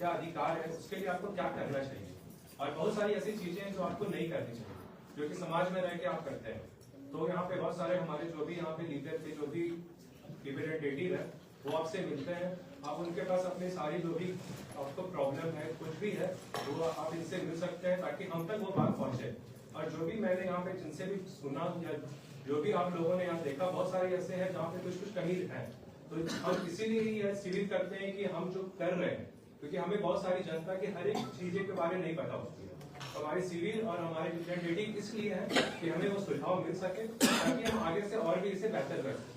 क्या अधिकार है, उसके लिए आपको क्या करना चाहिए, और बहुत सारी ऐसी चीजें हैं जो आपको नहीं करनी चाहिए, जो कि समाज में रह के आप करते हैं। तो यहाँ पे बहुत सारे हमारे जो भी यहाँ पे लीडर थे, जो भी रिप्रेजेंटेटिव है, वो आपसे मिलते हैं। आप उनके पास अपनी सारी जो भी आपको प्रॉब्लम है, कुछ भी है, वो आप इनसे मिल सकते हैं ताकि हम तक वो बात पहुंचे। और जो भी मैंने यहाँ पे जिनसे भी सुना या जो भी आप लोगों ने यहाँ देखा, बहुत सारे ऐसे हैं जहाँ पे कुछ कमी है। तो हम इसीलिए ये शिविर करते हैं कि हम जो कर रहे हैं, क्योंकि हमें बहुत सारी जनता की हर एक चीजें के बारे में नहीं पता होती है। हमारे शिविर और हमारे रिप्रेजेंटेटिव इसलिए है कि हमें वो सुझाव मिल सके ताकि हम आगे से और भी इसे बेहतर कर सकें।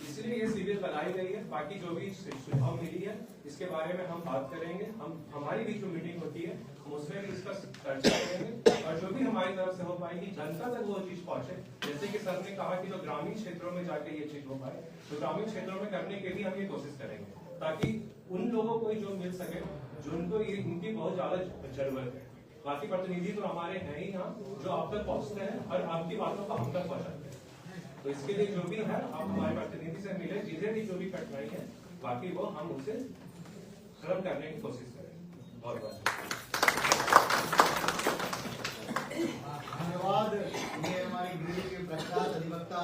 इसलिए ये शिविर बनाई गई है। बाकी जो भी सुझाव मिली है इसके बारे में हम बात करेंगे। हम हमारी भी जो मीटिंग होती है हम उसमें भी इसका चर्चा करेंगे, और जो भी हमारी तरफ से हो पाएगी जनता तक वो चीज पहुंचे। जैसे कि सर ने कहा कि जो ग्रामीण क्षेत्रों में जाके ये चीज हो पाए, तो ग्रामीण क्षेत्रों में करने के लिए हम ये कोशिश करेंगे ताकि उन लोगों को जो मिल सके जिनको इनकी बहुत ज्यादा जरूरत है। बाकी प्रतिनिधि तो हमारे हैं ही यहाँ जो आप तक पहुँचते हैं और आपकी बातों को हम तक पहुँचाते हैं। तो इसके लिए जो भी है आप हमारे प्रतिनिधि से मिले, जिन्हें भी जो भी कठिनाई है बाकी वो हम उसे खत्म करने की कोशिश करें। बहुत बहुत धन्यवाद। ये हमारी गृह के प्रख्यात अधिवक्ता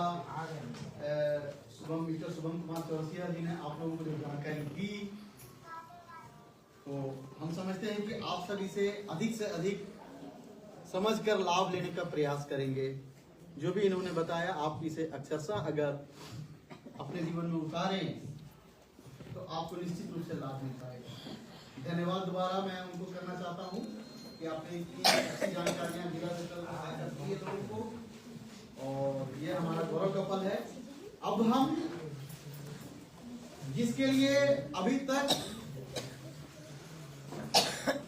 शुभम कुमार चौरसिया जी ने आप लोगों को जो जानकारी दी, तो हम समझते हैं कि आप सभी से अधिक समझकर लाभ लेने का प्रयास करेंगे। जो भी इन्होंने बताया आप इसे अक्षरशः अगर अपने जीवन में उतारें तो आपको निश्चित रूप से लाभ मिल पाएगा। धन्यवाद दोबारा मैं उनको करना चाहता हूँ कि आपने इतनी अच्छी जानकारियां जिला स्तर पर साझा की है लोगों को, और ये हमारा गौरव का पल है। अब हम जिसके लिए अभी तक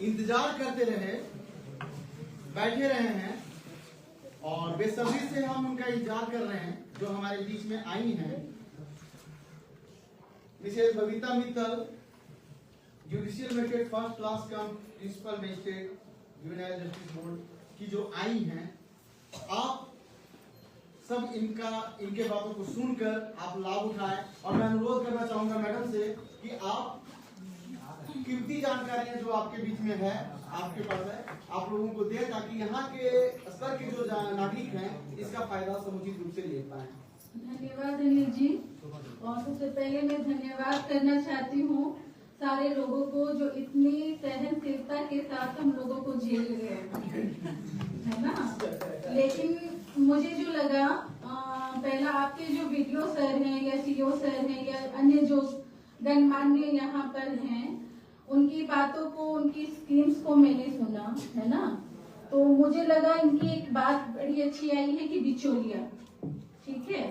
इंतजार करते रहे, बैठे रहे हैं और बेसब्री से हम उनका इंतजार कर रहे हैं, जो हमारे बीच में आई हैं, Mrs Babita Mittal, judicial magistrate first class cum principal magistrate juvenile justice board की जो आई हैं, आप सब इनके बातों को सुनकर आप लाभ उठाएं। और मैं अनुरोध करना चाहूंगा मैडम से कि आप कीमती जानकारियां जो आपके बीच में है, आपके पास है, आप लोगों को दें ताकि यहाँ के स्तर के जो नागरिक हैं इसका फायदा समुचित रूप से ले पाए। धन्यवाद अनिल जी। और सबसे पहले मैं धन्यवाद करना चाहती हूँ सारे लोगों को जो इतनी सहनशीलता के साथ हम लोगों को झेल रहे हैं, है ना। लेकिन मुझे जो लगा पहला आपके जो वीडियो सर हैं या सीओ सर हैं या अन्य जो गणमान्य यहाँ पर हैं, उनकी बातों को, उनकी स्कीम्स को मैंने सुना, है ना। तो मुझे लगा इनकी एक बात बड़ी अच्छी आई है कि बिचौलिया, ठीक है,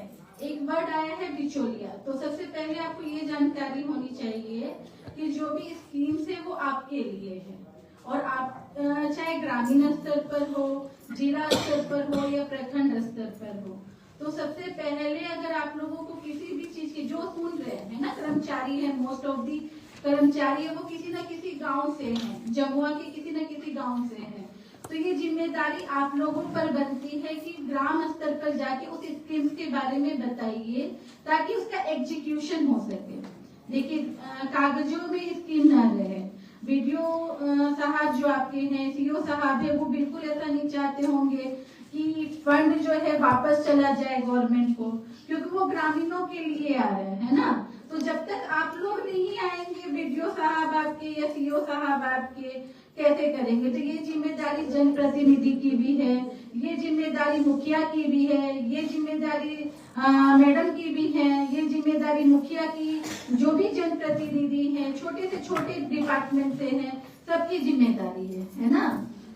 एक वर्ड आया है बिचौलिया। तो सबसे पहले आपको ये जानकारी होनी चाहिए कि जो भी स्कीम्स है वो आपके लिए है, और आप चाहे ग्रामीण स्तर पर हो, जिला स्तर पर हो या प्रखंड स्तर पर हो। तो सबसे पहले अगर आप लोगों को किसी भी चीज की, जो सुन रहे हैं ना, कर्मचारी है, मोस्ट ऑफ दी कर्मचारी है वो किसी न किसी गांव से हैं, जमुआ के किसी न किसी गांव से हैं। तो ये जिम्मेदारी आप लोगों पर बनती है कि ग्राम स्तर पर जाके उस स्कीम्स के बारे में बताइए ताकि उसका एग्जीक्यूशन हो सके। देखिए कागजों में स्कीम न रहे। वीडियो साहब जो आपके हैं, सीओ साहब है, वो बिल्कुल ऐसा नहीं चाहते होंगे कि फंड जो है वापस चला जाए गवर्नमेंट को, क्योंकि वो ग्रामीणों के लिए आ रहे हैं, है ना। तो जब तक आप लोग नहीं आएंगे, वीडियो साहब आपके या सीओ साहब आपके, कैसे करेंगे। तो ये जिम्मेदारी जनप्रतिनिधि की भी है, ये जिम्मेदारी मुखिया की भी है, ये जिम्मेदारी मैडम की भी है, ये जिम्मेदारी मुखिया की, जो भी जनप्रतिनिधि हैं, छोटे से छोटे डिपार्टमेंट से हैं, सबकी जिम्मेदारी है ना।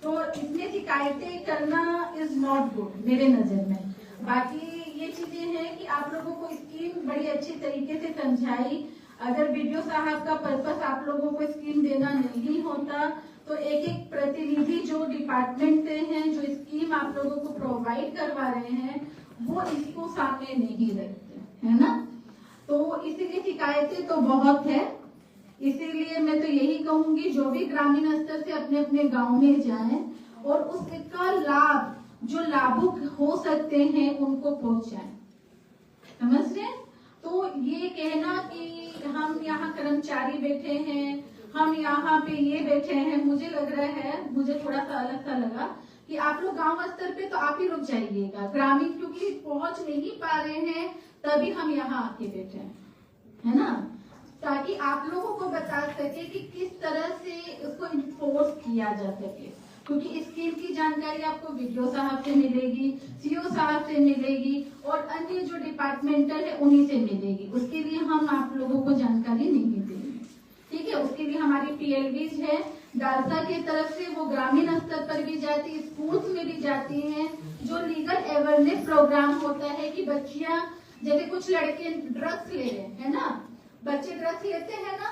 तो इसमें शिकायतें करना इज नॉट गुड मेरे नजर में। बाकी ये चीजें हैं कि आप लोगों को स्कीम बड़ी अच्छी तरीके से समझाई। अगर वीडियो साहब का पर्पस आप लोगों को स्कीम देना नहीं होता तो एक एक प्रतिनिधि जो डिपार्टमेंट से हैं, जो स्कीम आप लोगों को प्रोवाइड करवा रहे हैं, वो इसको सामने नहीं रखते, है ना। तो इसीलिए शिकायतें तो बहुत है। इसीलिए मैं तो यही कहूंगी जो भी ग्रामीण स्तर से अपने अपने गांव में जाएं और उसका लाभ जो लाभुक हो सकते हैं उनको पहुंचाएं, समझ रहे। तो ये कहना कि हम यहाँ कर्मचारी बैठे हैं, हम यहाँ पे ये बैठे हैं, मुझे लग रहा है, मुझे थोड़ा सा अलग सा लगा कि आप लोग गांव स्तर पे तो आप ही लोग जाइएगा, ग्रामीण क्योंकि पहुंच नहीं पा रहे हैं तभी हम यहाँ आके बैठे हैं, है ना, ताकि आप लोगों को बता सके कि किस तरह से उसको इन्फोर्स किया जा सके। क्योंकि स्कीम की जानकारी आपको वीडियो साहब से मिलेगी, सीओ साहब से मिलेगी और अन्य जो डिपार्टमेंटल है उन्हीं से मिलेगी। उसके लिए हम आप लोगों को जानकारी नहीं देंगे, ठीक है। उसके लिए हमारी PLVs है डालसा की तरफ से, वो ग्रामीण स्तर पर भी जाती है, स्कूल्स में भी जाती हैं। जो लीगल अवेयरनेस प्रोग्राम होता है कि बच्चियां, जैसे कुछ लड़के ड्रग्स ले रहे हैं ना, बच्चे ड्रग्स लेते हैं ना,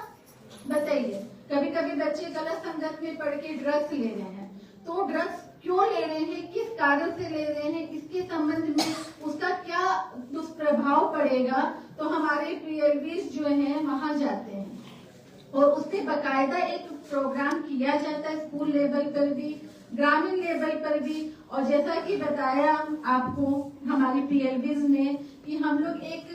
बताइए, कभी कभी बच्चे गलत संगत में पढ़ के ड्रग्स ले रहे हैं, तो ड्रग्स क्यों ले रहे हैं, किस कारण से ले रहे हैं, इसके संबंध में उसका क्या दुष्प्रभाव पड़ेगा, तो हमारे PLVs जो है वहां जाते हैं और उससे बकायदा एक प्रोग्राम किया जाता है स्कूल लेवल पर भी, ग्रामीण लेवल पर भी। और जैसा कि बताया आपको हमारी PLVs ने कि हम लोग एक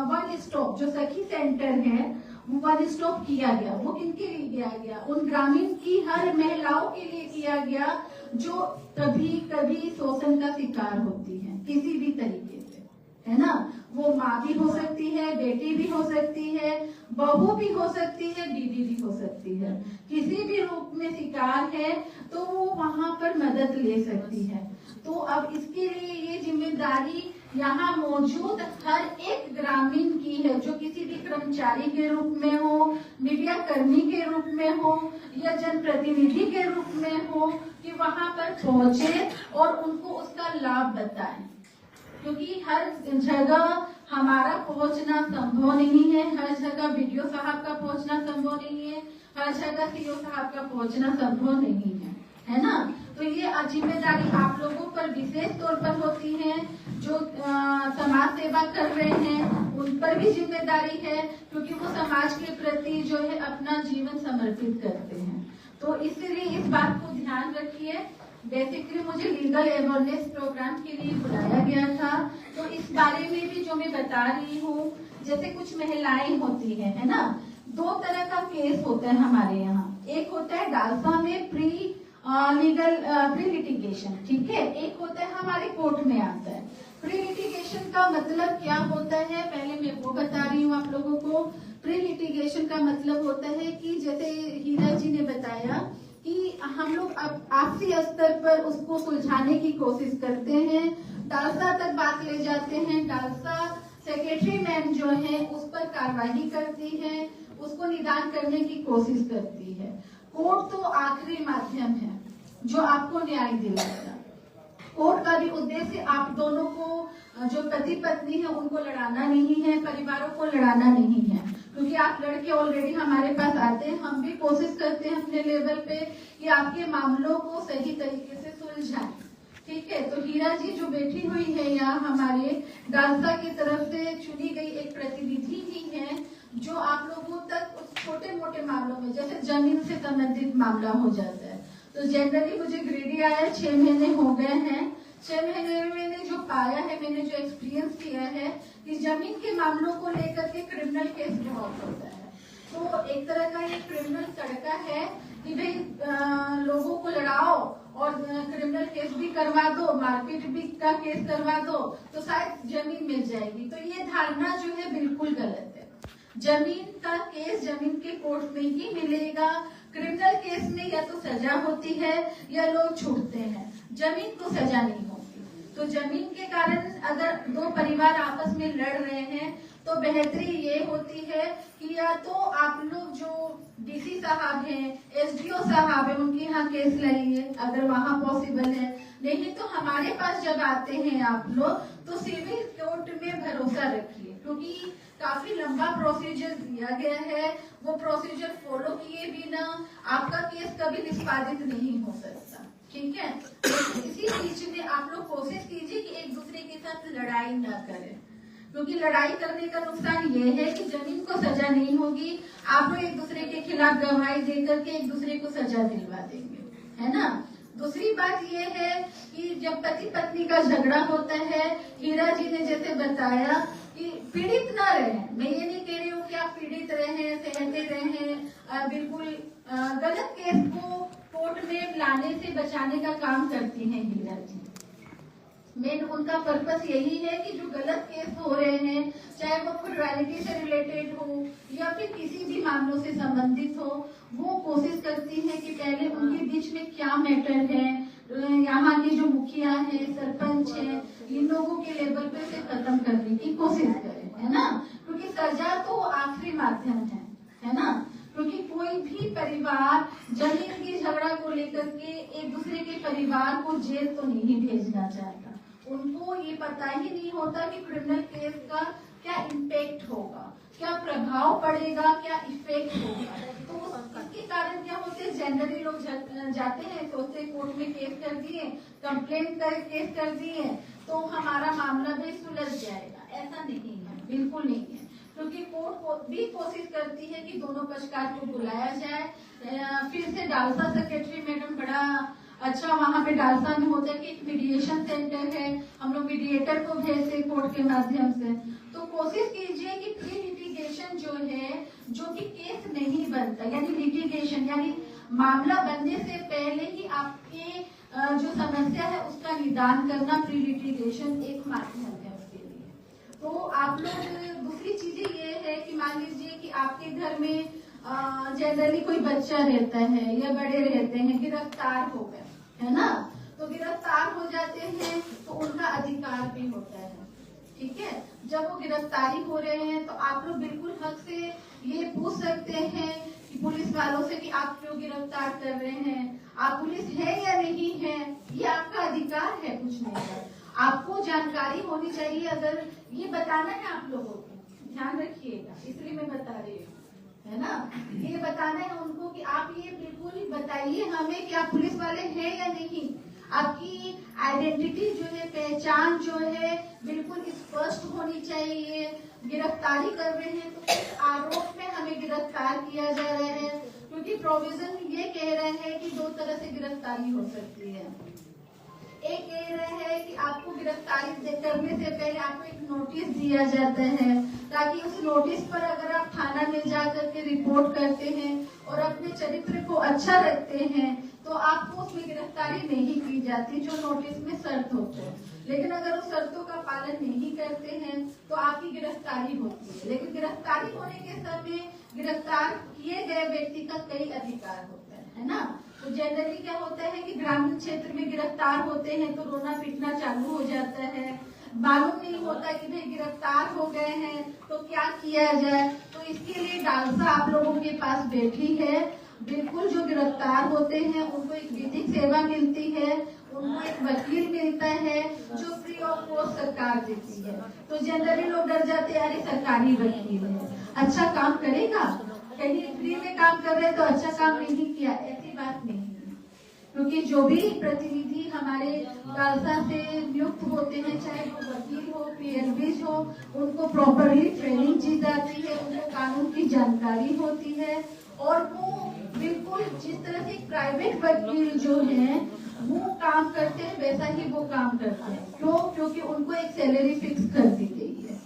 वन स्टॉप जो सखी सेंटर है वन स्टॉप किया गया, वो किनके लिए किया गया, उन ग्रामीण की हर महिलाओं के लिए किया गया जो कभी कभी शोषण का शिकार होती है किसी भी तरीके से, है ना। वो माँ भी हो सकती है, बेटी भी हो सकती है, बहू भी हो सकती है, बीवी भी हो सकती है, किसी भी रूप में शिकार है तो वो वहाँ पर मदद ले सकती है। तो अब इसके लिए ये जिम्मेदारी यहाँ मौजूद हर एक ग्रामीण की है, जो किसी भी कर्मचारी के रूप में हो, मीडिया कर्मी के रूप में हो या जनप्रतिनिधि के रूप में हो, कि वहाँ पर पहुँचे और उनको उसका लाभ बताएं। क्योंकि हर जगह हमारा पहुंचना संभव नहीं है, हर जगह वीडियो साहब का पहुंचना संभव नहीं है, हर जगह सीओ साहब का पहुंचना संभव नहीं है ना। तो ये जिम्मेदारी आप लोगों पर विशेष तौर पर होती है, जो समाज सेवा कर रहे हैं उन पर भी जिम्मेदारी है, क्योंकि वो समाज के प्रति जो है अपना जीवन समर्पित करते हैं। तो इसलिए इस बात को ध्यान रखिए। बेसिकली मुझे लीगल अवेयरनेस प्रोग्राम के लिए बुलाया गया था, तो इस बारे में भी जो मैं बता रही हूँ, जैसे कुछ महिलाएं होती है ना, दो तरह का केस होता है हमारे यहाँ। एक होता है डालसा में प्री लिटिगेशन, ठीक है, एक होता है हमारे कोर्ट में आता है। प्री लिटिगेशन का मतलब क्या होता है, पहले मैं वो बता रही हूँ आप लोगों को। प्री लिटिगेशन का मतलब होता है कि जैसे हीरा जी ने बताया कि हम लोग अब आपसी स्तर पर उसको सुलझाने की कोशिश करते हैं, डालसा तक बात ले जाते हैं, डालसा सेक्रेटरी मैम जो है उस पर कार्रवाई करती है, उसको निदान करने की कोशिश करती है। कोर्ट तो आखिरी माध्यम है जो आपको न्याय दिलाएगा। कोर्ट का भी उद्देश्य आप दोनों को, जो पति पत्नी है, उनको लड़ाना नहीं है, परिवारों को लड़ाना नहीं है, क्योंकि आप लड़के ऑलरेडी हमारे पास आते हैं। हम भी कोशिश करते हैं अपने लेवल पे कि आपके मामलों को सही तरीके से सुलझाएं, ठीक है। तो हीरा जी जो बैठी हुई है यहाँ हमारे डालसा की तरफ से चुनी गई एक प्रतिनिधि ही है, जो आप लोगों तक उस छोटे मोटे मामलों में, जैसे जमीन से संबंधित मामला हो जाता है, तो जनरली मुझे ग्रेडी आया 6 महीने हो गए हैं। 6 महीने में मैंने जो पाया है, मैंने जो एक्सपीरियंस किया है कि जमीन के मामलों को लेकर के क्रिमिनल केस बहुत होता है। तो एक तरह का ये क्रिमिनल तड़का है कि भाई लोगों को लड़ाओ और क्रिमिनल केस भी करवा दो, मारपीट भी का केस करवा दो, तो शायद जमीन मिल जाएगी। तो ये धारणा जो है बिल्कुल गलत है। जमीन का केस जमीन के कोर्ट में ही मिलेगा। क्रिमिनल केस में या तो सजा होती है या लोग छूटते हैं, जमीन को सजा नहीं होती। तो जमीन के कारण अगर दो परिवार आपस में लड़ रहे हैं तो बेहतरी ये होती है कि या तो आप लोग जो DC साहब हैं, SDO साहब हैं, उनके यहाँ केस लाइए अगर वहाँ पॉसिबल है। नहीं तो हमारे पास जब आते हैं आप लोग, तो सिविल कोर्ट में भरोसा रखिए, क्योंकि काफी लंबा प्रोसीजर दिया गया है। वो प्रोसीजर फॉलो किए बिना आपका केस कभी निष्पादित नहीं हो सकता, ठीक है। तो इसी बीच में आप लोग कोशिश कीजिए कि एक दूसरे के साथ लड़ाई ना करें, क्योंकि लड़ाई करने का नुकसान ये है कि जमीन को सजा नहीं होगी, आप लोग एक दूसरे के खिलाफ गवाही देकर के एक दूसरे को सजा दिलवा देंगे, है ना। दूसरी बात ये है कि जब पति पत्नी का झगड़ा होता है, हीरा जी ने जैसे बताया कि पीड़ित ना रहे। मैं ये नहीं कह रही हूँ कि आप पीड़ित रहे, सहते रहे, बिल्कुल गलत केस को कोर्ट में लाने से बचाने का काम करती हैं हीरा जी। मेन उनका पर्पस यही है कि जो गलत केस हो रहे हैं, चाहे वो क्रिमिनलिटी से रिलेटेड हो या फिर किसी भी मामलों से संबंधित हो, वो कोशिश करती है कि पहले उनके बीच में क्या मैटर है, यहाँ के जो मुखिया है, सरपंच है, इन लोगों के लेवल पे से खत्म करने की कोशिश करें, है ना। क्योंकि सजा तो आखिरी माध्यम है ना। क्योंकि कोई भी परिवार जमीन की झगड़ा को लेकर के एक दूसरे के परिवार को जेल तो नहीं भेजना चाहता। उनको ये पता ही नहीं होता कि क्रिमिनल केस का क्या इम्पैक्ट होगा, क्या प्रभाव पड़ेगा, क्या इफेक्ट होगा। तो इसके कारण क्या होते हैं, जनरली लोग जाते हैं, सोचते कोर्ट में केस कर दिए, कंप्लेंट कर केस कर दिए तो हमारा मामला भी सुलझ जाएगा। ऐसा नहीं है, बिल्कुल नहीं है। क्योंकि कोर्ट भी कोशिश करती है कि दोनों पक्षकार को बुलाया जाए। फिर से डालसा सेक्रेटरी मैडम बड़ा अच्छा वहाँ पे डालसा में होता है कि एक मीडिएशन सेंटर है, हम लोग मीडिएटर को भेजते कोर्ट के माध्यम से। तो कोशिश कीजिए कि प्री लिटिगेशन जो है, जो कि केस नहीं बनता, यानी लिटिगेशन यानी मामला बनने से पहले ही आपके जो समस्या है उसका निदान करना, प्री लिटिगेशन एक माध्यम है उसके लिए। तो आप लोग दूसरी चीजें ये है कि मान लीजिए कि आपके घर में जनरली कोई बच्चा रहता है या बड़े रहते हैं, गिरफ्तार हो गए, है ना। तो गिरफ्तार हो जाते हैं तो उनका अधिकार भी होता है, ठीक है। जब वो गिरफ्तारी हो रहे हैं तो आप लोग बिल्कुल हक से ये पूछ सकते हैं कि पुलिस वालों से कि आप क्यों गिरफ्तार कर रहे हैं, आप पुलिस है या नहीं है, ये आपका अधिकार है, कुछ नहीं है। आपको जानकारी होनी चाहिए, अगर ये बताना है आप लोगों को, ध्यान रखिएगा, इसलिए मैं बता रही हूँ, है ना। ये बताना है उनको कि आप ये बिल्कुल बताइए हमें कि आप पुलिस वाले हैं या नहीं। आपकी आइडेंटिटी जो है, पहचान जो है, बिल्कुल स्पष्ट होनी चाहिए। गिरफ्तारी कर रहे हैं तो किस आरोप में हमें गिरफ्तार किया जा रहा है, क्योंकि प्रोविजन ये कह रहे हैं कि दो तरह से गिरफ्तारी हो सकती है। एक कह रहे हैं कि आपको गिरफ्तारी करने से पहले आपको एक नोटिस दिया जाता है, ताकि उस नोटिस पर अगर आप थाना में जाकर के रिपोर्ट करते हैं और अपने चरित्र को अच्छा रखते हैं तो आपको उसमें गिरफ्तारी नहीं की जाती, जो नोटिस में शर्त होते हैं। लेकिन अगर उस शर्तों का पालन नहीं करते हैं तो आपकी गिरफ्तारी होती है। लेकिन गिरफ्तारी होने के समय गिरफ्तार किए गए व्यक्ति का कई अधिकार होता है ना। तो जनरली क्या होता है कि ग्रामीण क्षेत्र में गिरफ्तार होते हैं तो रोना पीटना चालू हो जाता है, मालूम नहीं होता कि भाई गिरफ्तार हो गए हैं तो क्या किया जाए। तो इसके लिए डालसा आप लोगों के पास बैठी है। बिल्कुल जो गिरफ्तार होते हैं उनको एक विधिक सेवा मिलती है, उनको एक वकील मिलता है जो फ्री ऑफ कॉस्ट सरकार देती है। तो जनरली लोग डर जाते हैं, अरे सरकारी वकील है, अच्छा काम करेगा, कहीं फ्री में काम कर रहे तो अच्छा काम नहीं किया, ऐसी बात नहीं है। क्योंकि जो भी प्रतिनिधि हमारे डालसा से नियुक्त होते हैं, चाहे वो वकील हो, पीएलबीज हो, उनको प्रॉपरली ट्रेनिंग दी जाती है, उनको कानून की जानकारी होती है और वो बिल्कुल जिस तरह से प्राइवेट वकील जो है वो काम करते हैं वैसा ही वो काम करते हैं। क्यों? क्योंकि उनको एक सैलरी फिक्स कर दी गई है,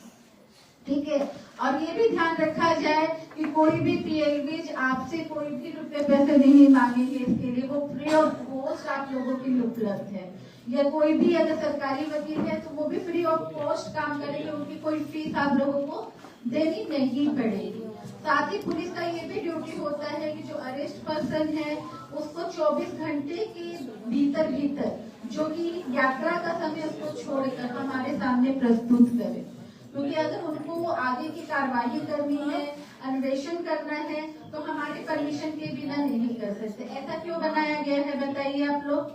ठीक है। और ये भी ध्यान रखा जाए कि कोई भी पीएलबीज आपसे कोई भी रुपए पैसे नहीं मांगेंगे, इसके लिए वो फ्री ऑफ कॉस्ट आप लोगों के लिए उपलब्ध है। या कोई भी अगर सरकारी वकील है तो वो भी फ्री ऑफ कॉस्ट काम करेंगे, उनकी कोई फीस आप लोगों को देनी नहीं पड़ेगी। साथ ही पुलिस का ये भी ड्यूटी होता है कि जो अरेस्ट पर्सन है उसको 24 घंटे के भीतर जो कि यात्रा का समय उसको छोड़कर हमारे सामने प्रस्तुत करे। क्योंकि अगर उनको आगे की कार्रवाई करनी है, अन्वेषण करना है तो हमारे परमिशन के बिना नहीं कर सकते। ऐसा क्यों बनाया गया है बताइए आप लोग?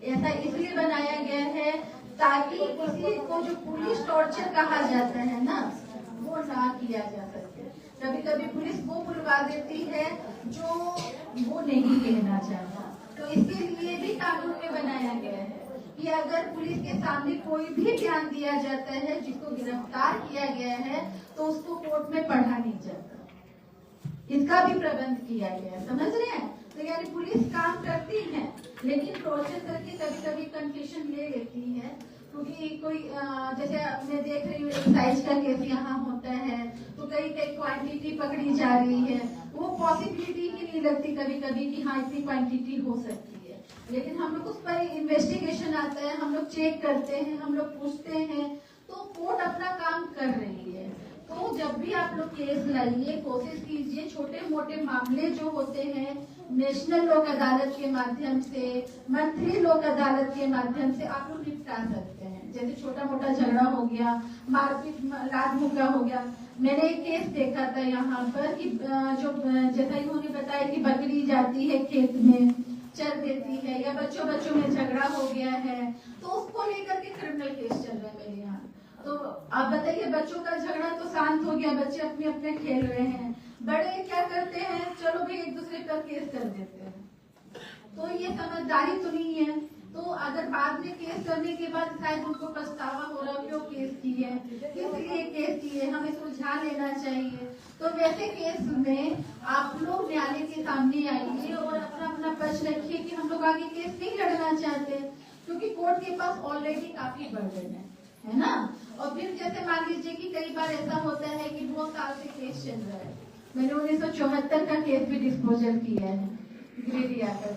ऐसा इसलिए बनाया गया है ताकि किसी को जो पुलिस टॉर्चर कहा जाता है ना, वो ना किया जा सके। कभी कभी पुलिस वो बुलवा देती है जो वो नहीं कहना चाहता, तो इसके लिए भी कानून में बनाया गया है कि अगर पुलिस के सामने कोई भी बयान दिया जाता है जिसको गिरफ्तार किया गया है तो उसको कोर्ट में पढ़ा नहीं जाता, इसका भी प्रबंध किया गया है। समझ रहे हैं? तो यानी पुलिस काम करती है लेकिन टॉर्चर करके कभी कभी कन्फेशन ले लेती है। क्योंकि कोई जैसे मैं देख रही हूँ एक्साइज का केस यहाँ होता है, तो कई क्वांटिटी पकड़ी जा रही है, वो पॉसिबिलिटी ही नहीं लगती कभी कभी कि हाँ इतनी क्वांटिटी हो सकती है। लेकिन हम लोग उस पर इन्वेस्टिगेशन आता है, हम लोग चेक करते हैं, हम लोग पूछते हैं, तो कोर्ट अपना काम कर रही है। तो जब भी आप लोग केस लाइए, कोशिश कीजिए छोटे मोटे मामले जो होते हैं नेशनल लोक अदालत के माध्यम से, मंथली लोक अदालत के माध्यम से आप लोग निपटा सकते हैं। जैसे छोटा मोटा झगड़ा हो गया, मारपीट लात मुक्का हो गया। मैंने एक केस देखा था यहाँ पर कि जो जैसा इन्होंने बताया कि बकरी जाती है खेत में चल देती है, या बच्चों में झगड़ा हो गया है, तो उसको लेकर के क्रिमिनल केस चल रहा है मेरे यहाँ। तो आप बताइए, बच्चों का झगड़ा तो शांत हो गया, बच्चे अपने अपने खेल रहे हैं, बड़े क्या करते हैं, चलो भाई एक दूसरे पर केस कर देते हैं। तो ये समझदारी तो नहीं है। तो अगर बाद में केस करने के बाद शायद उनको पछतावा हो रहा क्यों केस किए, किस लिए केस किए, हमें सुलझा लेना चाहिए। तो वैसे केस में आप लोग न्यायालय के सामने आइए और अपना अपना पक्ष रखिए कि हम लोग आगे केस नहीं लड़ना चाहते, क्योंकि कोर्ट के पास ऑलरेडी काफी बर्डन है ना। और फिर जैसे मान लीजिए कि कई बार ऐसा होता है कि 2 साल से केस चल रहा है। मैंने 1974 का केस भी डिस्पोजल किया है, गिरिडीह का।